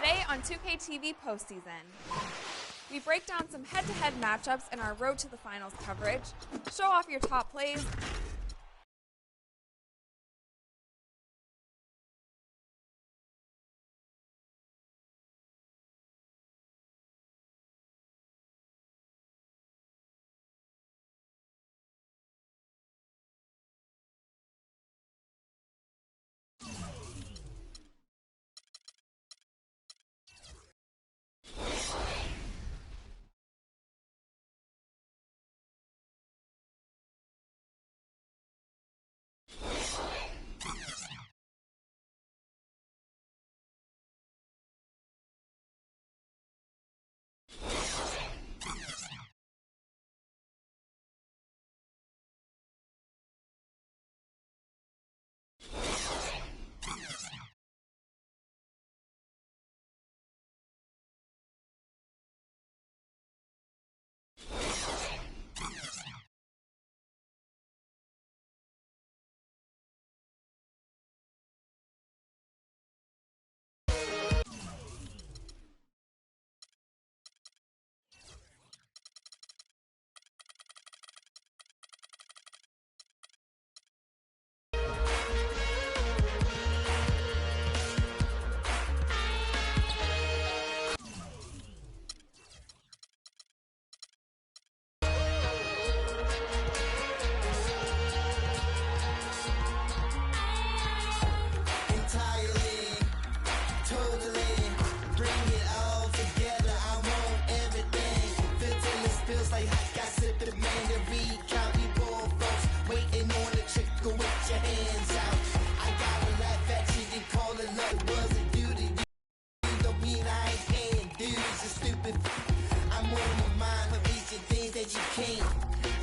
Today on 2K TV postseason, we break down some head-to-head matchups in our Road to the Finals coverage, show off your top plays,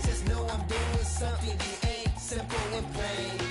just know I'm doing something you ain't simple and plain.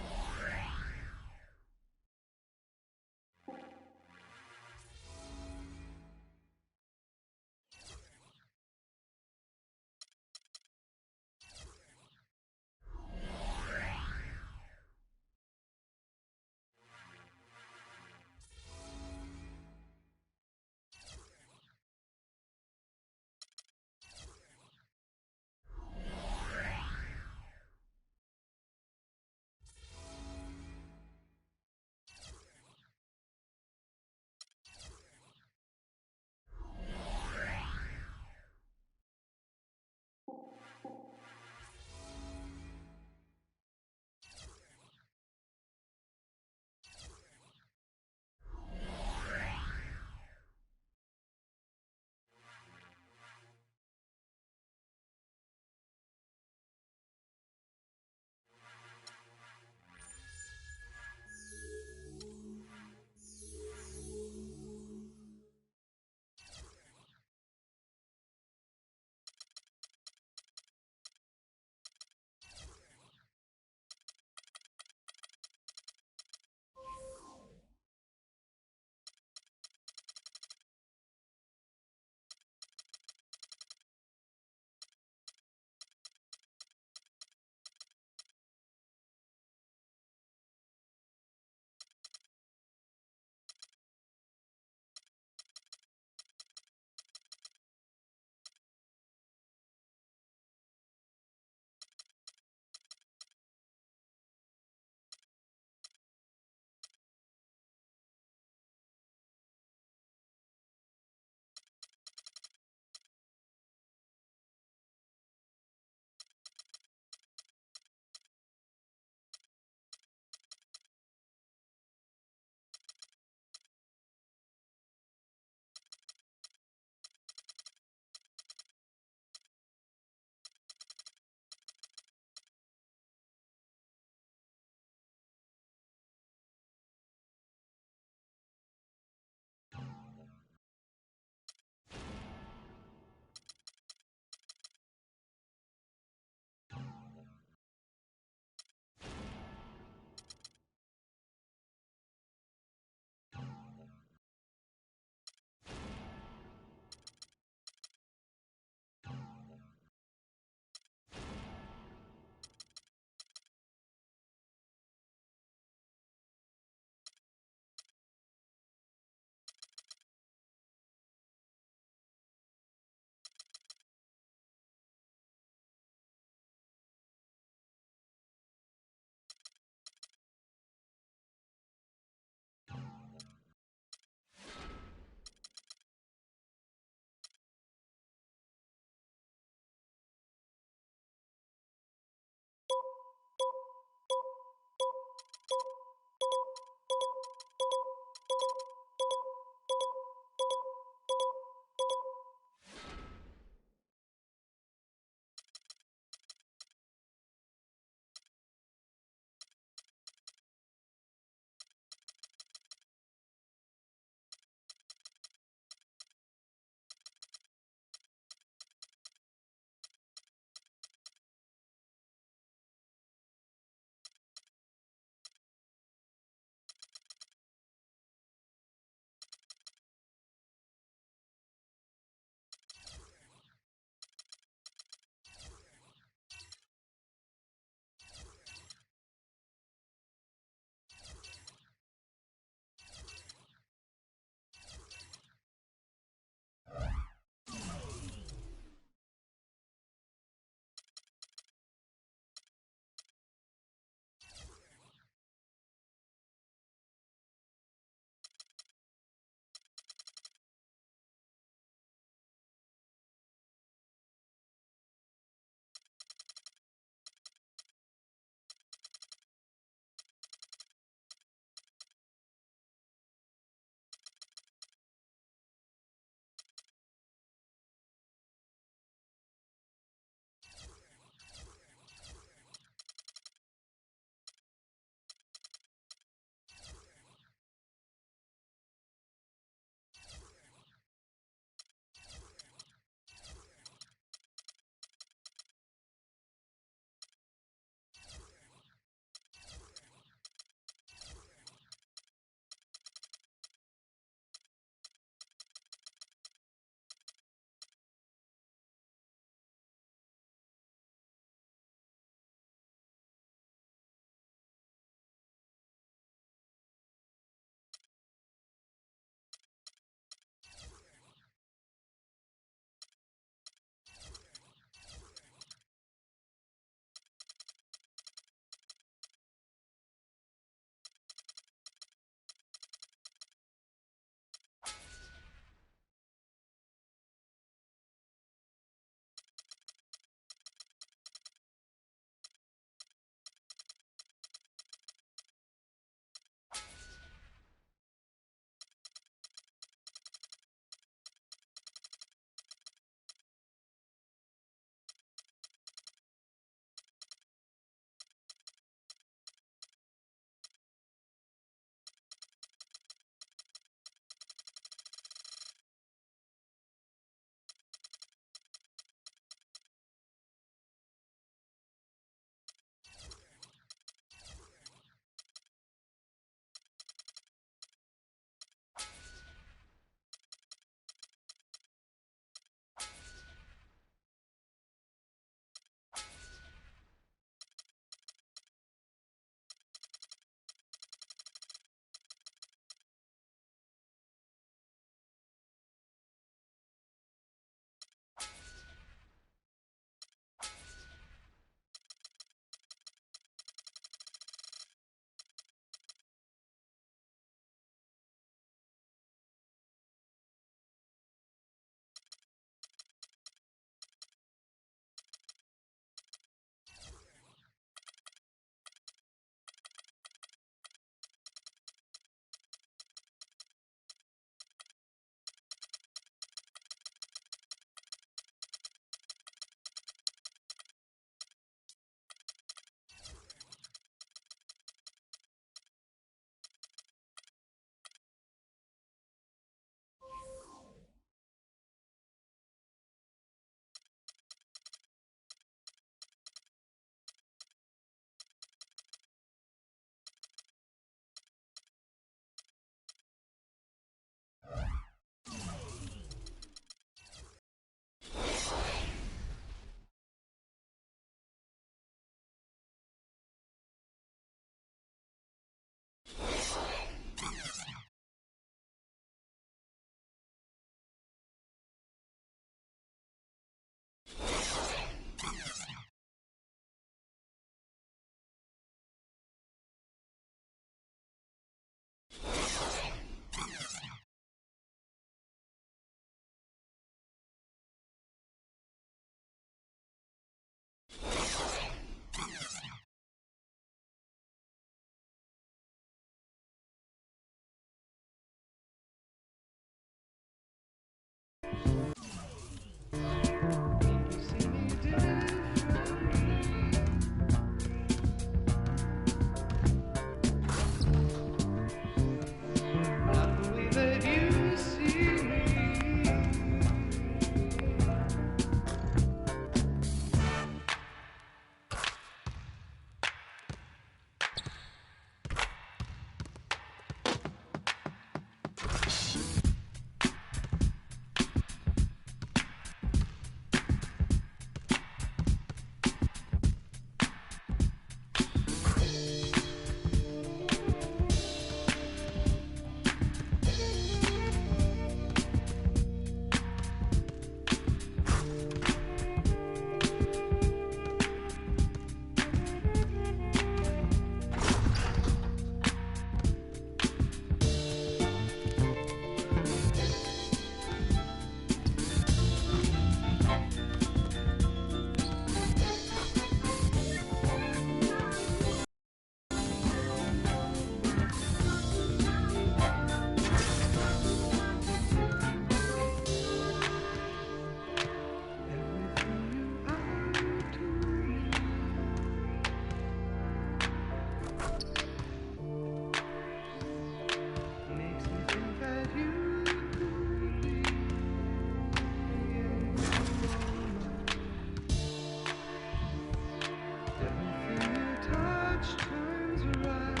Everything you touch turns right.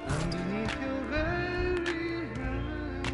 Underneath your very eyes.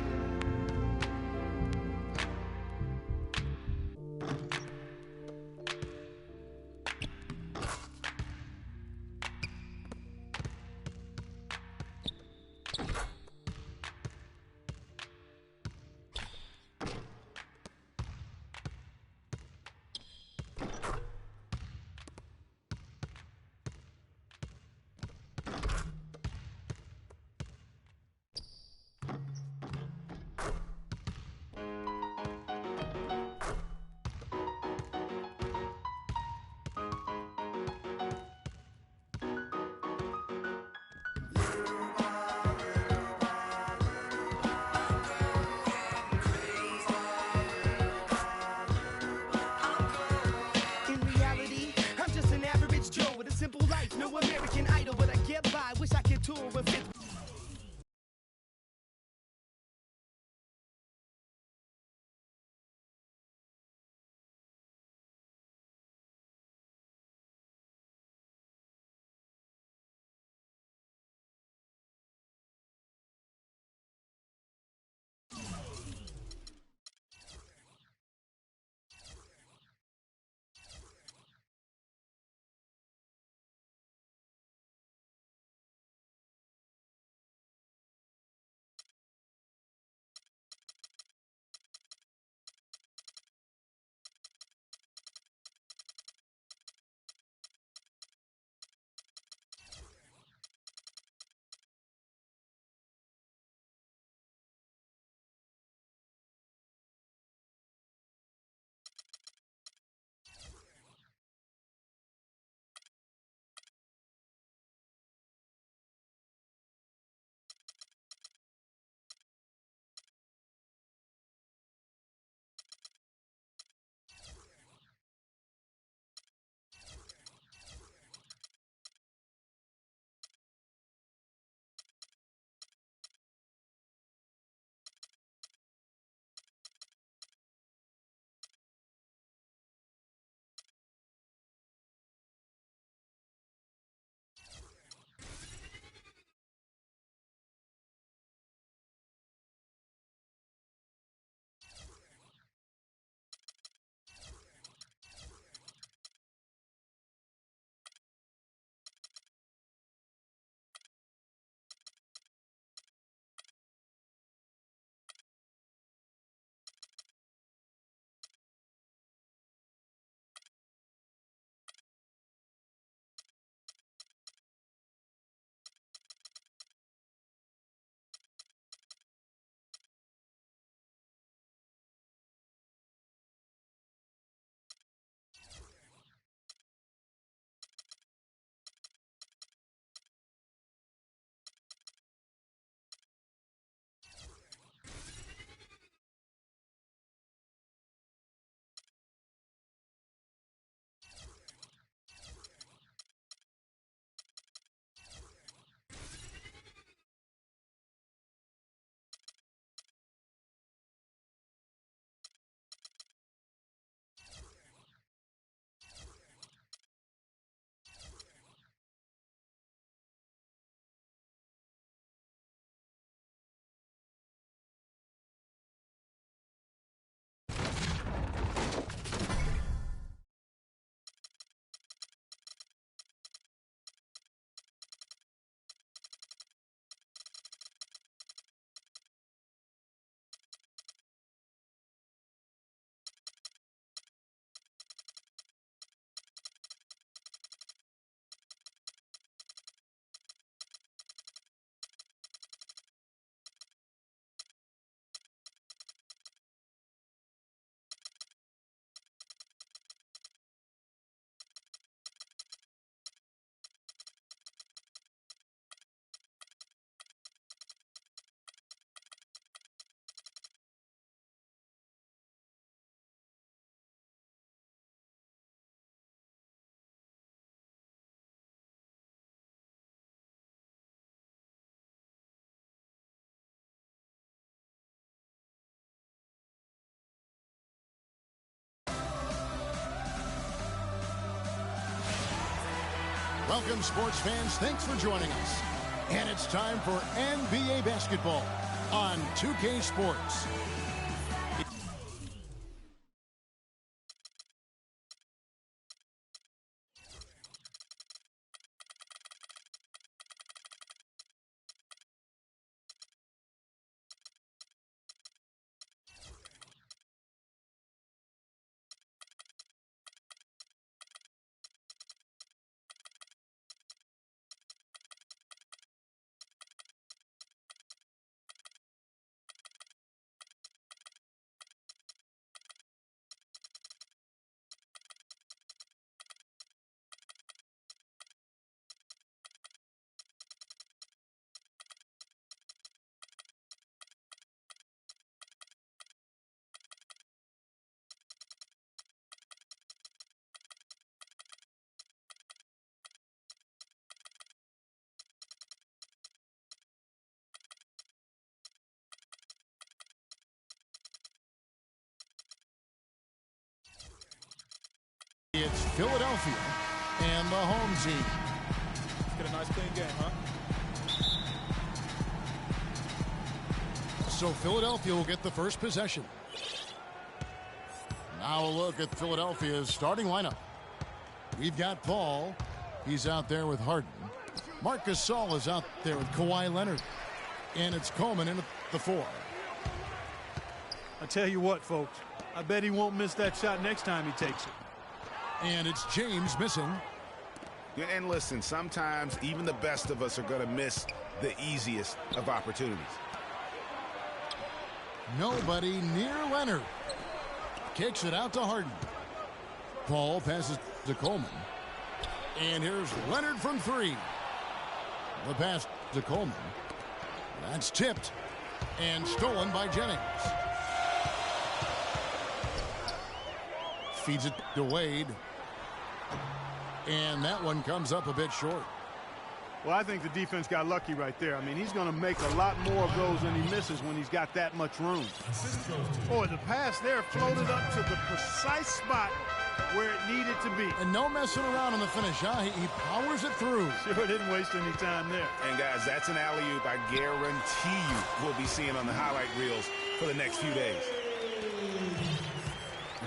Welcome, sports fans. Thanks for joining us. And it's time for NBA basketball on 2K Sports. It's Philadelphia and the home team. Let's get a nice clean game, huh? So Philadelphia will get the first possession. Now a look at Philadelphia's starting lineup. We've got Paul. He's out there with Harden. Marc Gasol is out there with Kawhi Leonard. And it's Coleman in at the 4. I tell you what, folks, I bet he won't miss that shot next time he takes it. And it's James missing. Yeah, and listen, sometimes even the best of us are going to miss the easiest of opportunities. Nobody near Leonard. Kicks it out to Harden. Paul passes to Coleman. And here's Leonard from 3. The pass to Coleman. That's tipped and stolen by Jennings. Feeds it to Wade. And that one comes up a bit short. Well, I think the defense got lucky right there. I mean, he's going to make a lot more of those than he misses when he's got that much room. Boy, the pass there floated up to the precise spot where it needed to be. And no messing around on the finish, huh? He powers it through. Sure didn't waste any time there. And, guys, that's an alley-oop I guarantee you we'll be seeing on the highlight reels for the next few days.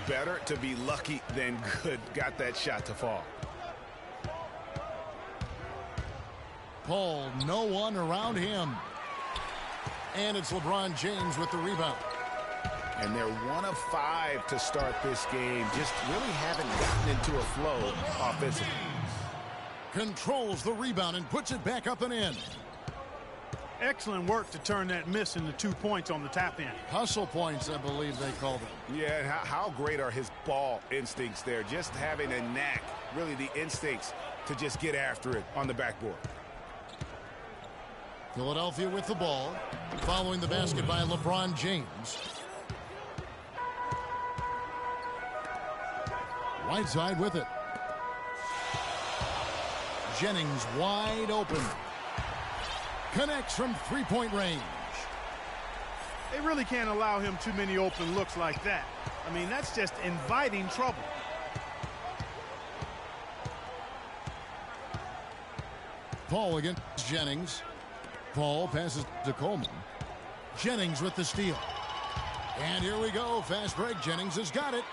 Better to be lucky than good. Got that shot to fall. Paul, no one around him. And it's LeBron James with the rebound. And they're 1 of 5 to start this game. Just really haven't gotten into a flow offensively. Controls the rebound and puts it back up and in. Excellent work to turn that miss into 2 points on the tap in. Hustle points, I believe they called them. Yeah, and how great are his ball instincts there. Just having a knack, really the instincts to just get after it on the backboard. Philadelphia with the ball. Following the basket by LeBron James. Whiteside with it. Jennings wide open. Connects from three-point range. They really can't allow him too many open looks like that. I mean, that's just inviting trouble. Paul against Jennings. Paul passes to Coleman. Jennings with the steal. And here we go. Fast break. Jennings has got it.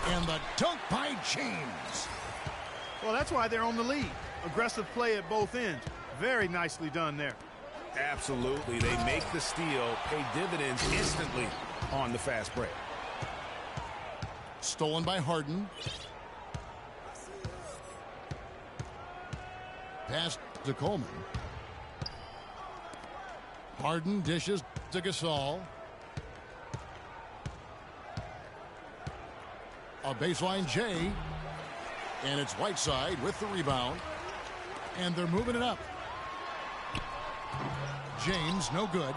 And the dunk by James. Well, that's why they're on the lead. Aggressive play at both ends. Very nicely done there. Absolutely. They make the steal, pay dividends instantly on the fast break. Stolen by Harden. Pass to Coleman. Harden dishes to Gasol. A baseline J. And it's Whiteside with the rebound. And they're moving it up. James, no good.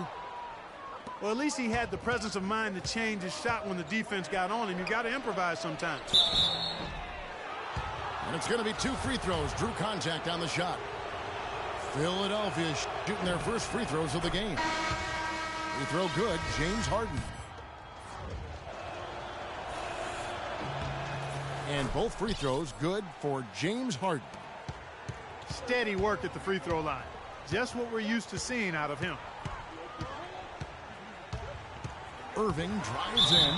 Well, at least he had the presence of mind to change his shot when the defense got on him. You got to improvise sometimes. And it's going to be 2 free throws. Drew contact on the shot. Philadelphia shooting their first free throws of the game. Free throw good. James Harden. And both free throws good for James Harden. Steady work at the free throw line. Just what we're used to seeing out of him. Irving drives in.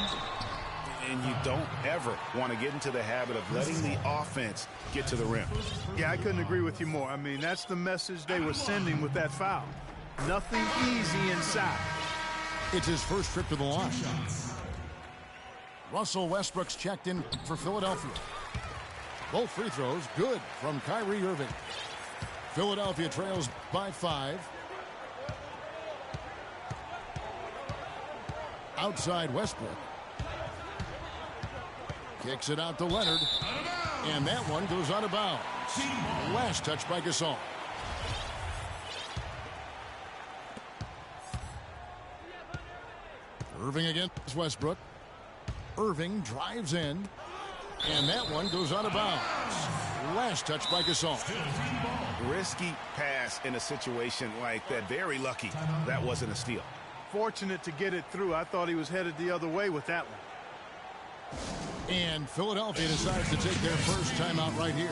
And you don't ever want to get into the habit of letting the offense get to the rim. Yeah, I couldn't agree with you more. I mean, that's the message they were sending with that foul. Nothing easy inside. It's his first trip to the line. Russell Westbrook's checked in for Philadelphia. Both free throws good from Kyrie Irving. Philadelphia trails by 5. Outside Westbrook. Kicks it out to Leonard. And that one goes out of bounds. Last touch by Gasol. Irving against Westbrook. Irving drives in. And that one goes out of bounds. Last touch by Gasol. Risky pass in a situation like that. Very lucky that wasn't a steal. Fortunate to get it through. I thought he was headed the other way with that one. And Philadelphia decides to take their first timeout right here.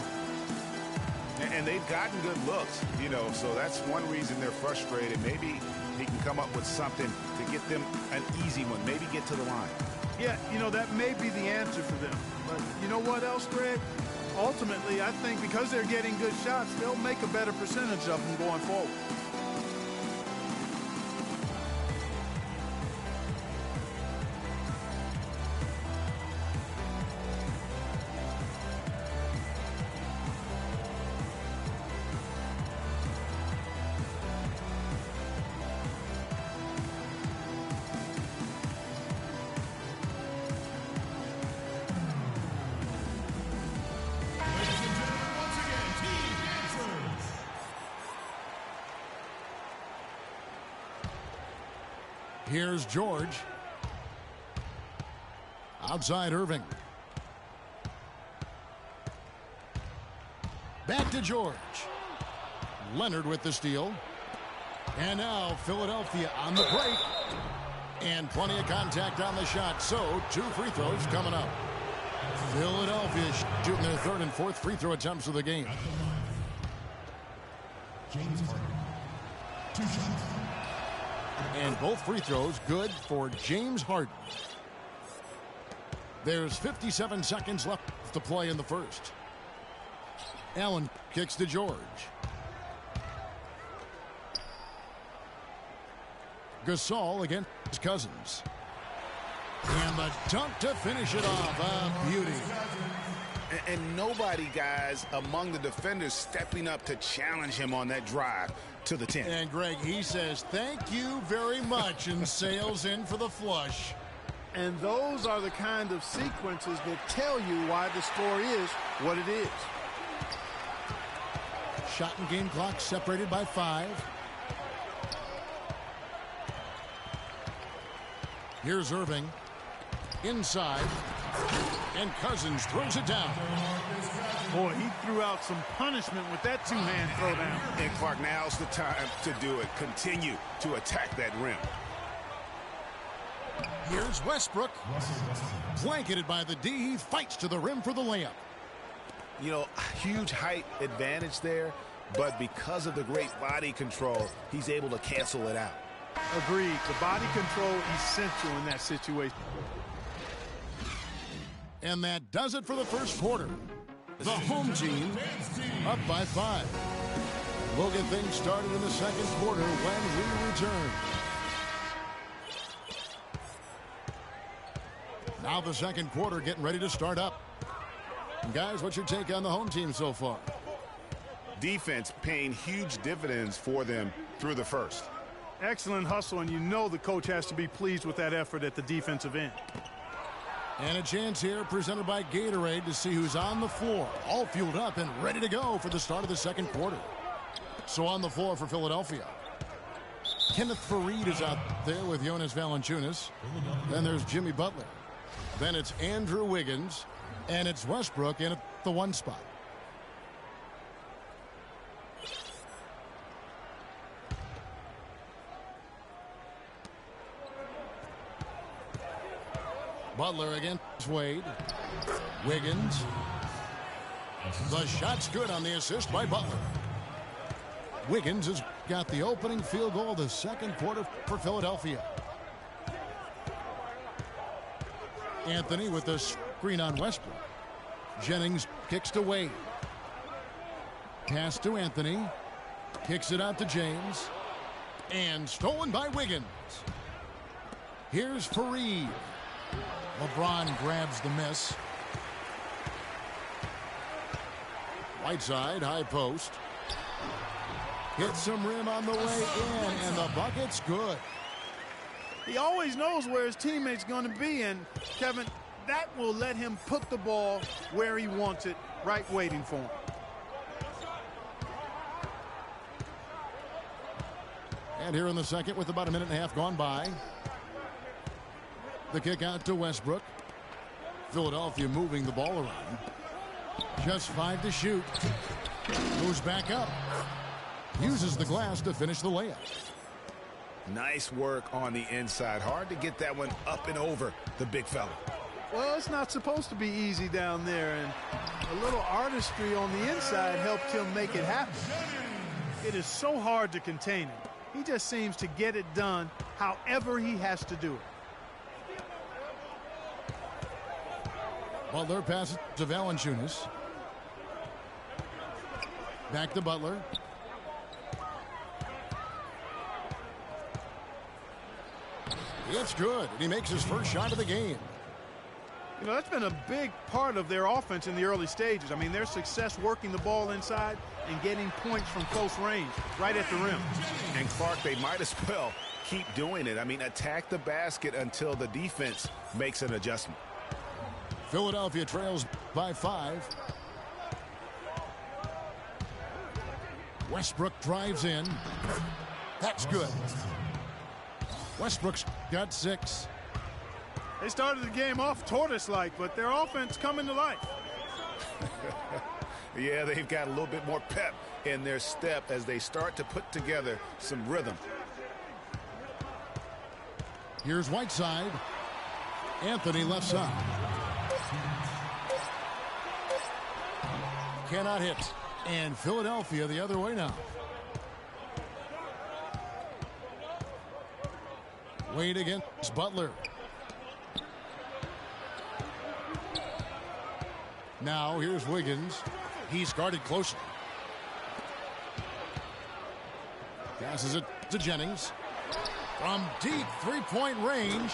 And they've gotten good looks, you know, so that's one reason they're frustrated. Maybe he can come up with something to get them an easy one. Maybe get to the line. Yeah, you know, that may be the answer for them. But you know what else, Greg? Ultimately, I think because they're getting good shots, they'll make a better percentage of them going forward. Here's George. Outside Irving. Back to George. Leonard with the steal. And now Philadelphia on the break. And plenty of contact on the shot. So 2 free throws coming up. Philadelphia shooting their 3rd and 4th free throw attempts of the game. James Harden. 2 shots. And both free throws good for James Harden. There's 57 seconds left to play in the first. Allen kicks to George. Gasol against Cousins. And the dunk to finish it off. A beauty. And nobody, guys, among the defenders stepping up to challenge him on that drive to the 10. And Greg, he says, thank you very much, and sails in for the flush. And those are the kind of sequences that tell you why the score is what it is. Shot and game clock separated by 5. Here's Irving. Inside. And Cousins throws it down. Boy, he threw out some punishment with that 2-hand throwdown. And Clark, now's the time to do it. Continue to attack that rim. Here's Westbrook. Blanketed by the D. He fights to the rim for the layup. You know, huge height advantage there, but because of the great body control, he's able to cancel it out. Agreed. The body control essential in that situation. And that does it for the first quarter. The home team up by 5. We'll get things started in the second quarter when we return. Now the second quarter getting ready to start up. And guys, what's your take on the home team so far? Defense paying huge dividends for them through the first. Excellent hustle, and you know the coach has to be pleased with that effort at the defensive end. And a chance here presented by Gatorade to see who's on the floor, all fueled up and ready to go for the start of the second quarter. So on the floor for Philadelphia, Kenneth Faried is out there with Jonas Valanciunas. Then there's Jimmy Butler. Then it's Andrew Wiggins. And it's Westbrook in at the 1 spot. Butler against Wade. Wiggins. The shot's good on the assist by Butler. Wiggins has got the opening field goal of the second quarter for Philadelphia. Anthony with the screen on Westbrook. Jennings kicks to Wade. Pass to Anthony. Kicks it out to James. And stolen by Wiggins. Here's Fareed. LeBron grabs the miss. Whiteside, high post. Hits some rim on the way in, and the bucket's good. He always knows where his teammate's going to be, and Kevin, that will let him put the ball where he wants it, right waiting for him. And here in the second with about a minute and a half gone by. The kick out to Westbrook. Philadelphia moving the ball around. Just 5 to shoot. Moves back up. Uses the glass to finish the layup. Nice work on the inside. Hard to get that one up and over the big fella. Well, it's not supposed to be easy down there, and a little artistry on the inside helped him make it happen. It is so hard to contain him. He just seems to get it done however he has to do it. Butler passes to Valanciunas. Back to Butler. It's good, and he makes his first shot of the game. You know, that's been a big part of their offense in the early stages. I mean, their success working the ball inside and getting points from close range, right at the rim. And Clark, they might as well keep doing it. I mean, attack the basket until the defense makes an adjustment. Philadelphia trails by 5. Westbrook drives in. That's good. Westbrook's got 6. They started the game off tortoise-like, but their offense coming to life. Yeah, they've got a little bit more pep in their step as they start to put together some rhythm. Here's Whiteside. Anthony left side. Cannot hit. And Philadelphia the other way now. Wade against Butler. Now here's Wiggins. He's guarded closely. Passes it to Jennings. From deep three-point range.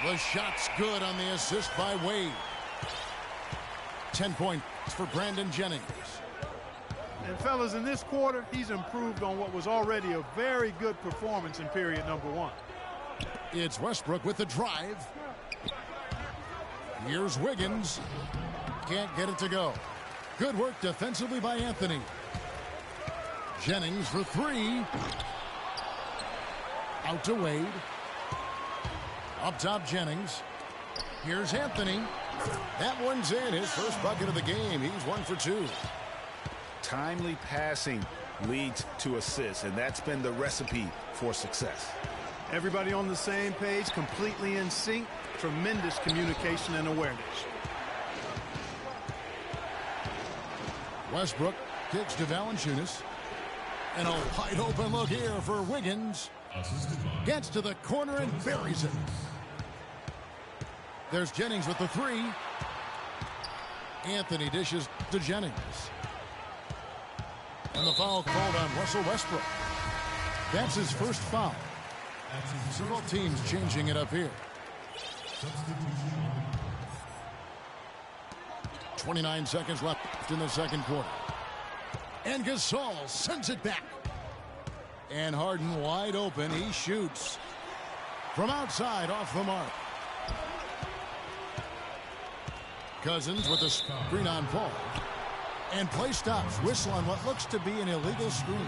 The shot's good on the assist by Wade. 10 points for Brandon Jennings. And fellas, in this quarter, he's improved on what was already a very good performance in period number 1. It's Westbrook with the drive. Here's Wiggins. Can't get it to go. Good work defensively by Anthony. Jennings for 3. Out to Wade. Up top, Jennings. Here's Anthony. That one's in. His first bucket of the game. He's 1 for 2. Timely passing leads to assists, and that's been the recipe for success. Everybody on the same page, completely in sync. Tremendous communication and awareness. Westbrook kicks to Valanciunas. And a wide open look here for Wiggins. Gets to the corner and buries it. There's Jennings with the 3. Anthony dishes to Jennings. And the foul called on Russell Westbrook. That's his first foul. Several teams changing it up here. 29 seconds left in the second quarter. And Gasol sends it back. And Harden wide open. He shoots from outside off the mark. Cousins with a screen on Paul. And play stops. Whistle on what looks to be an illegal screen.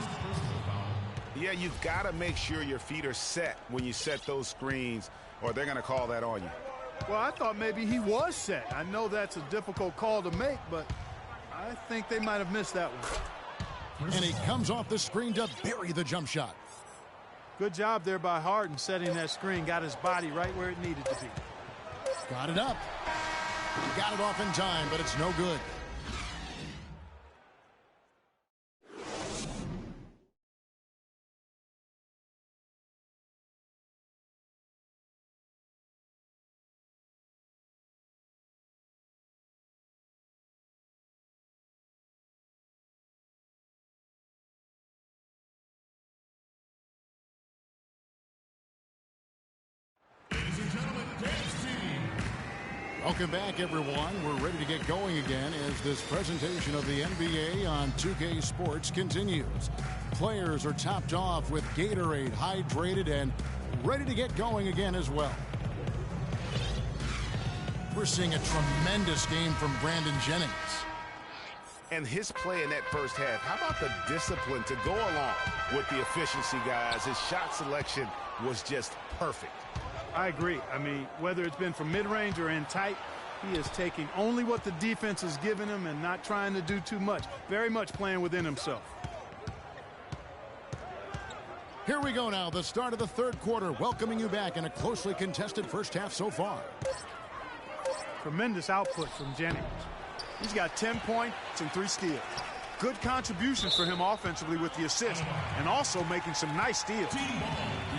Yeah, you've got to make sure your feet are set when you set those screens, or they're going to call that on you. Well, I thought maybe he was set. I know that's a difficult call to make, but I think they might have missed that one. And he comes off the screen to bury the jump shot. Good job there by Harden setting that screen. Got his body right where it needed to be. Got it up. Got it off in time, but it's no good. Welcome back, everyone. We're ready to get going again as this presentation of the NBA on 2K Sports continues. Players are topped off with Gatorade, hydrated, and ready to get going again as well. We're seeing a tremendous game from Brandon Jennings. And his play in that first half, how about the discipline to go along with the efficiency, guys? His shot selection was just perfect. I agree. I mean, whether it's been from mid-range or in tight, he is taking only what the defense is giving him and not trying to do too much. Very much playing within himself. Here we go now, the start of the third quarter, welcoming you back in a closely contested first half so far. Tremendous output from Jennings. He's got 10 points and 3 steals. Good contribution for him offensively with the assist and also making some nice steals.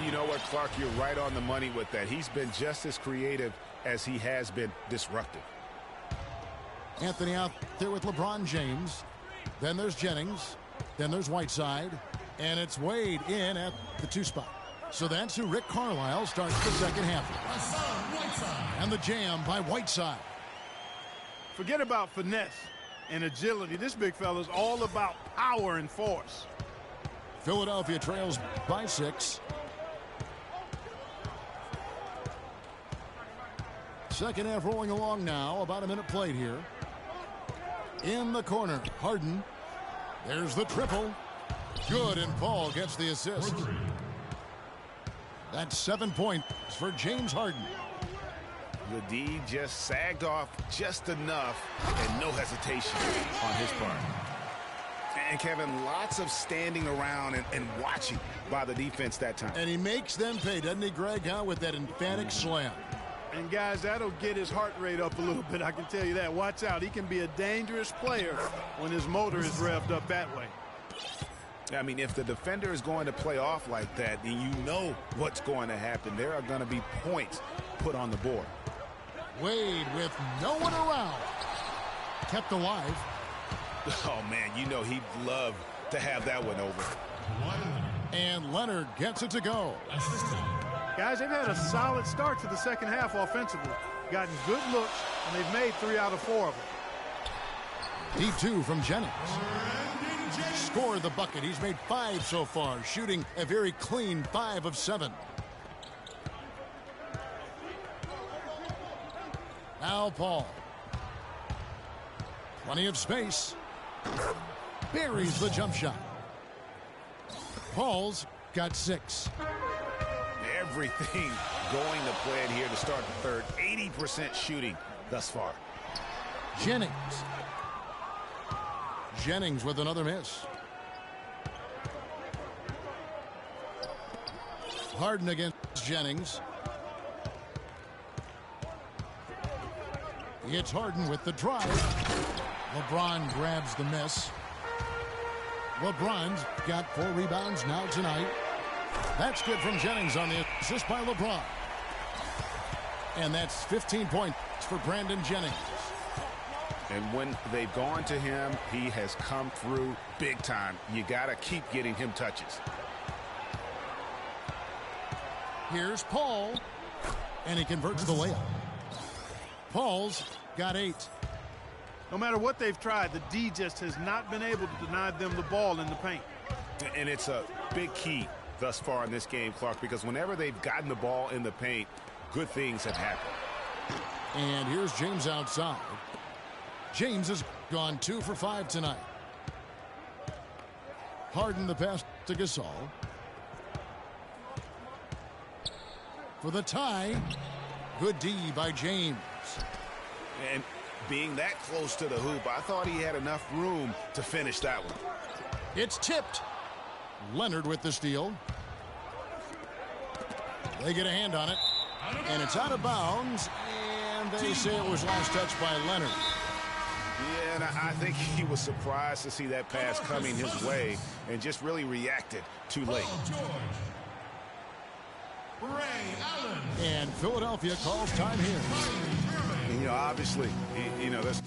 You know what, Clark? You're right on the money with that. He's been just as creative as he has been disruptive. Anthony out there with LeBron James. Then there's Jennings. Then there's Whiteside. And it's Wade in at the 2 spot. So that's who Rick Carlisle starts the second half. And the jam by Whiteside. Forget about finesse and agility. This big fella's all about power and force. Philadelphia trails by 6. Second half rolling along now. About a minute played here. In the corner, Harden. There's the triple. Good, and Paul gets the assist. That's 7 points for James Harden. The D just sagged off just enough and no hesitation on his part. And Kevin, lots of standing around and watching by the defense that time. And he makes them pay, doesn't he, Greg, with that emphatic slam. And, guys, that'll get his heart rate up a little bit, I can tell you that. Watch out. He can be a dangerous player when his motor is revved up that way. I mean, if the defender is going to play off like that, then you know what's going to happen. There are going to be points put on the board. Wade with no one around. Kept alive. Oh, man, you know he'd love to have that one over. And Leonard gets it to go. Guys, they've had a solid start to the second half offensively. Gotten good looks, and they've made 3 out of 4 of them. D2 from Jennings. Scored the bucket. He's made 5 so far, shooting a very clean 5 of 7. Now Paul. Plenty of space. Buries the jump shot. Paul's got 6. Everything going to plan here to start the third. 80% shooting thus far. Jennings. Jennings with another miss. Harden against Jennings. It's Harden with the drive. LeBron grabs the miss. LeBron's got 4 rebounds now tonight. That's good from Jennings on the assist by LeBron. And that's 15 points for Brandon Jennings. And when they've gone to him, he has come through big time. You got to keep getting him touches. Here's Paul. And he converts the layup. Paul's got 8. No matter what they've tried, the D just has not been able to deny them the ball in the paint. And it's a big key thus far in this game, Clark, because whenever they've gotten the ball in the paint, good things have happened. And here's James outside. James has gone 2 for 5 tonight. Harden the pass to Gasol. For the tie. Good D by James. And being that close to the hoop, I thought he had enough room to finish that one. It's tipped. Leonard with the steal. They get a hand on it. And it's out of bounds. And they say it was last touched by Leonard. Yeah, and I think he was surprised to see that pass coming his way and just really reacted too late. And Philadelphia calls time here. And, you know, obviously, you know, there's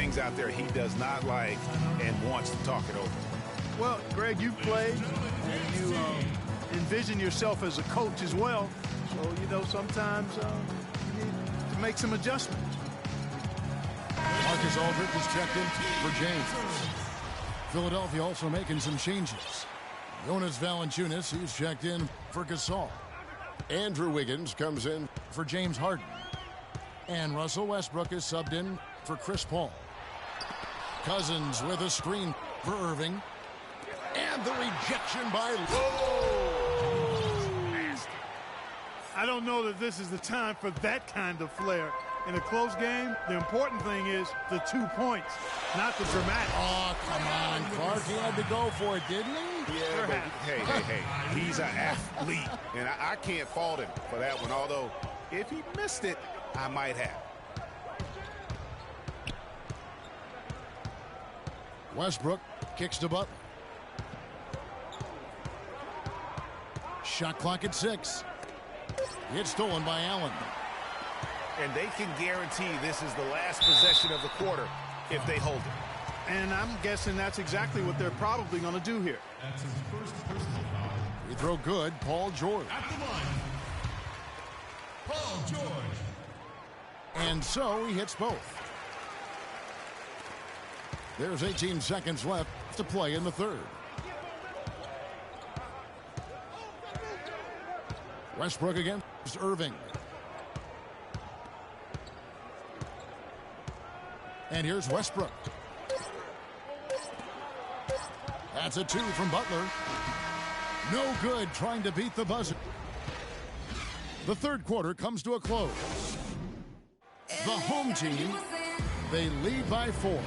things out there he does not like and wants to talk it over. Well, Greg, you played, and you envision yourself as a coach as well. So, you know, sometimes you need to make some adjustments. Marcus Aldridge is checked in for James. Philadelphia also making some changes. Jonas Valanciunas, he's checked in for Gasol. Andrew Wiggins comes in for James Harden. And Russell Westbrook is subbed in for Chris Paul. Cousins with a screen for Irving. And the rejection by I don't know that this is the time for that kind of flair. In a close game, the important thing is the 2 points, not the dramatic. Oh, come on, Clark. He had to go for it, didn't he? Yeah, but hey. He's an athlete, and I can't fault him for that one. Although, if he missed it, I might have. Westbrook kicks to Butler. Shot clock at 6. It's stolen by Allen. And they can guarantee this is the last possession of the quarter if they hold it. And I'm guessing that's exactly what they're probably going to do here. That's his first personal foul. Free throw good, Paul George. At the line, Paul George. And so he hits both. There's 18 seconds left to play in the third. Westbrook against Irving. And here's Westbrook. That's a 2 from Butler. No good trying to beat the buzzer. The third quarter comes to a close. The home team, they lead by 4.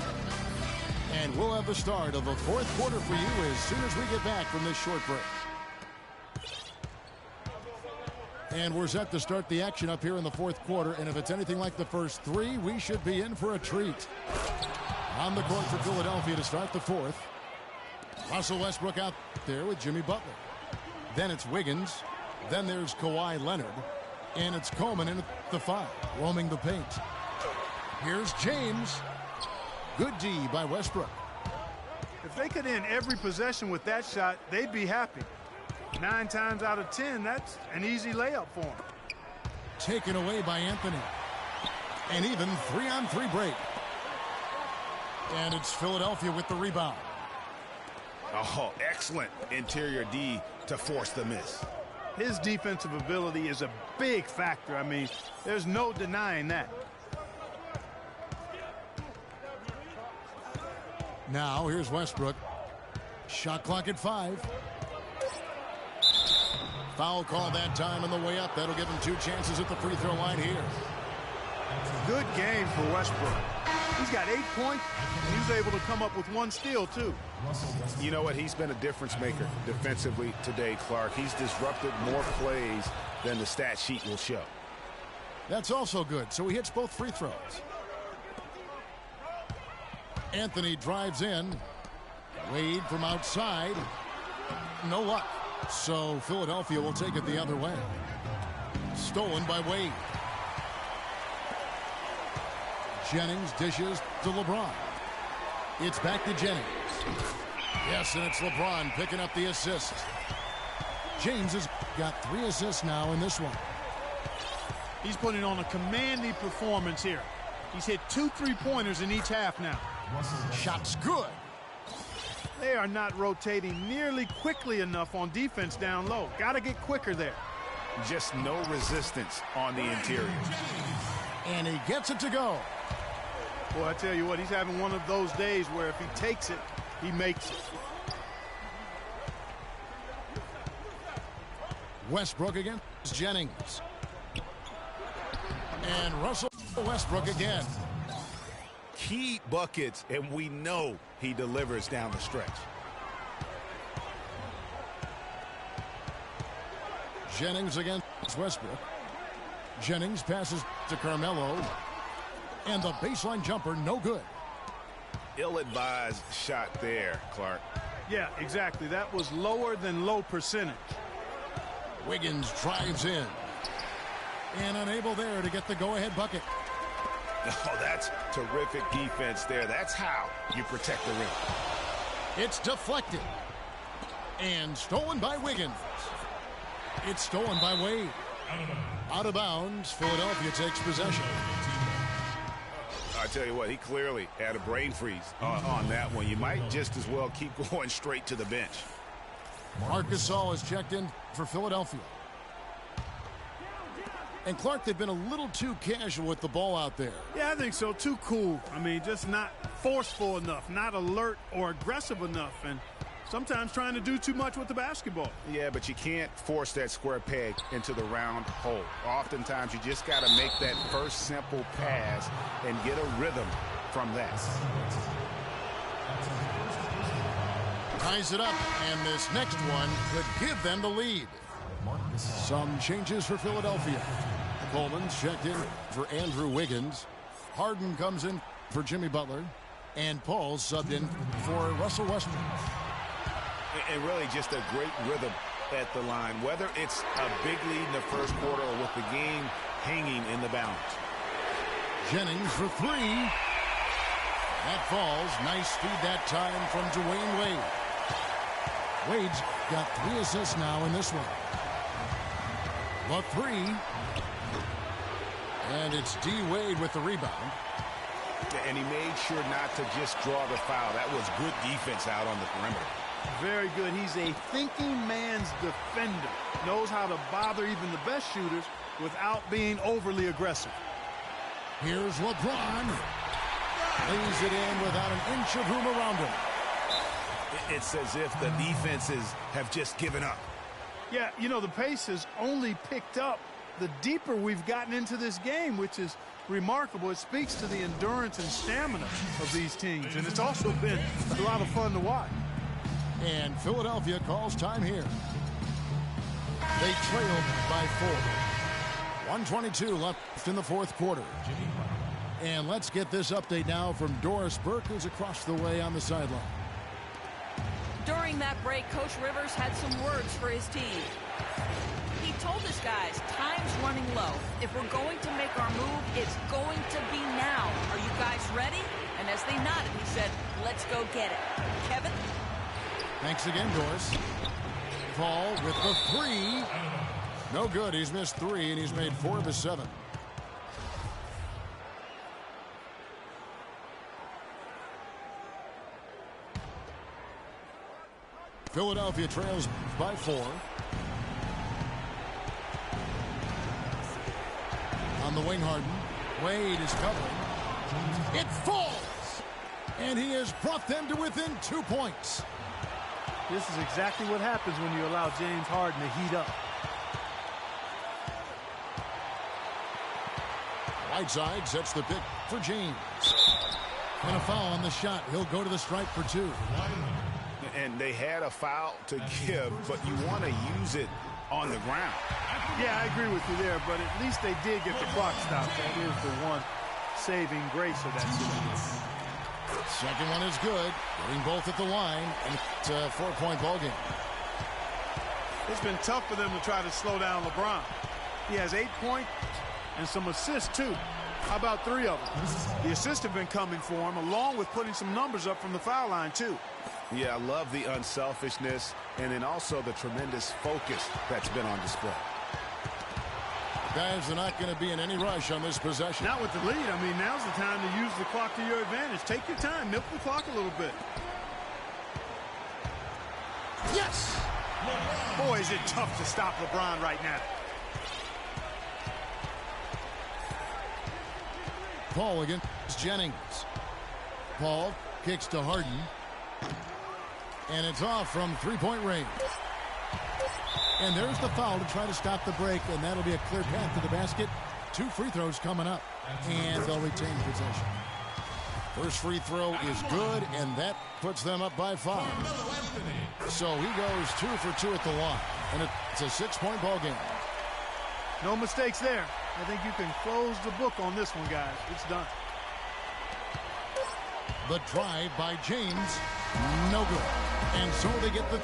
And we'll have the start of the fourth quarter for you as soon as we get back from this short break. And we're set to start the action up here in the fourth quarter. And if it's anything like the first 3, we should be in for a treat. On the court for Philadelphia to start the fourth. Russell Westbrook out there with Jimmy Butler. Then it's Wiggins. Then there's Kawhi Leonard. And it's Coleman in at the 5, roaming the paint. Here's James. Good D by Westbrook. If they could end every possession with that shot, they'd be happy. 9 times out of 10, that's an easy layup for them. Taken away by Anthony. And even 3-on-3 break. And it's Philadelphia with the rebound. Oh, excellent interior D to force the miss. His defensive ability is a big factor. I mean, there's no denying that. Now here's Westbrook. Shot clock at 5. Foul call that time on the way up. That'll give him 2 chances at the free throw line here. Good game for Westbrook. He's got 8 points, and he was able to come up with 1 steal, too. You know what? He's been a difference maker defensively today, Clark. He's disrupted more plays than the stat sheet will show. That's also good. So he hits both free throws. Anthony drives in. Wade from outside. No luck. So Philadelphia will take it the other way. Stolen by Wade. Jennings dishes to LeBron. It's back to Jennings. Yes, and it's LeBron picking up the assist. James has got 3 assists now in this one. He's putting on a commanding performance here. He's hit 2 3-pointers in each half now. Shot's good. They are not rotating nearly quickly enough on defense down low. Got to get quicker there. Just no resistance on the interior. And he gets it to go. Boy, I tell you what, he's having one of those days where if he takes it, he makes it. Westbrook against Jennings. And Russell Westbrook again. Key buckets, and we know he delivers down the stretch. Jennings against Westbrook. Jennings passes to Carmelo. And the baseline jumper, no good. Ill-advised shot there, Clark. Yeah, exactly. That was lower than low percentage. Wiggins drives in. And unable there to get the go-ahead bucket. Oh, that's terrific defense there. That's how you protect the rim. It's deflected. And stolen by Wiggins. It's stolen by Wade. Out of bounds, Philadelphia takes possession. I tell you what, he clearly had a brain freeze on that one. You might just as well keep going straight to the bench. Marcus Gasol is checked in for Philadelphia. And Clark, they've been a little too casual with the ball out there. Yeah, I think so. Too cool. I mean, just not forceful enough, not alert or aggressive enough, and sometimes trying to do too much with the basketball. Yeah, but you can't force that square peg into the round hole. Oftentimes, you just got to make that first simple pass and get a rhythm from that. Ties it up, and this next one could give them the lead. Some changes for Philadelphia. Coleman's checked in for Andrew Wiggins. Harden comes in for Jimmy Butler. And Paul's subbed in for Russell Westbrook. And really just a great rhythm at the line, whether it's a big lead in the first quarter or with the game hanging in the balance. Jennings for three. That falls. Nice feed that time from Dwayne Wade. Wade's got 3 assists now in this one. The three. And it's D. Wade with the rebound. And he made sure not to just draw the foul. That was good defense out on the perimeter. Very good. He's a thinking man's defender. Knows how to bother even the best shooters without being overly aggressive. Here's LeBron. Lays it in without an inch of room around him. It's as if the defenses have just given up. Yeah, you know, the pace has only picked up the deeper we've gotten into this game, which is remarkable. It speaks to the endurance and stamina of these teams, and it's also been a lot of fun to watch. And Philadelphia calls time here. They trailed by 4. 1:22 left in the fourth quarter. And let's get this update now from Doris Burke, who's across the way on the sideline. During that break, Coach Rivers had some words for his team. He told his guys, time's running low. If we're going to make our move, it's going to be now. Are you guys ready? And as they nodded, he said, let's go get it. Kevin? Thanks again, Doris. Paul with the three. No good. He's missed 3, and he's made 4 of his 7. Philadelphia trails by 4. On the wing, Harden. Wade is covering. It falls! And he has brought them to within 2 points. This is exactly what happens when you allow James Harden to heat up. Whiteside sets the pick for James. And a foul on the shot. He'll go to the stripe for 2. And they had a foul to give, but you want to use it on the ground. Yeah, I agree with you there, but at least they did get the clock stopped. That is the one saving grace of that situation. Second one is good. Getting both at the line, and it's a 4-point ball game. It's been tough for them to try to slow down LeBron. He has 8 points and some assists, too. How about 3 of them? The assists have been coming for him, along with putting some numbers up from the foul line, too. Yeah, I love the unselfishness and then also the tremendous focus that's been on display. Guys are not going to be in any rush on this possession. Not with the lead. I mean, now's the time to use the clock to your advantage. Take your time. Milk the clock a little bit. Yes! Boy, is it tough to stop LeBron right now. Paul against Jennings. Paul kicks to Harden. And it's off from 3-point range. And there's the foul to try to stop the break, and that'll be a clear path to the basket. 2 free throws coming up, and they'll retain possession. First free throw is good, and that puts them up by 5. So he goes 2 for 2 at the line, and it's a 6-point ball game. No mistakes there. I think you can close the book on this one, guys. It's done. The drive by James, no good. And so they get the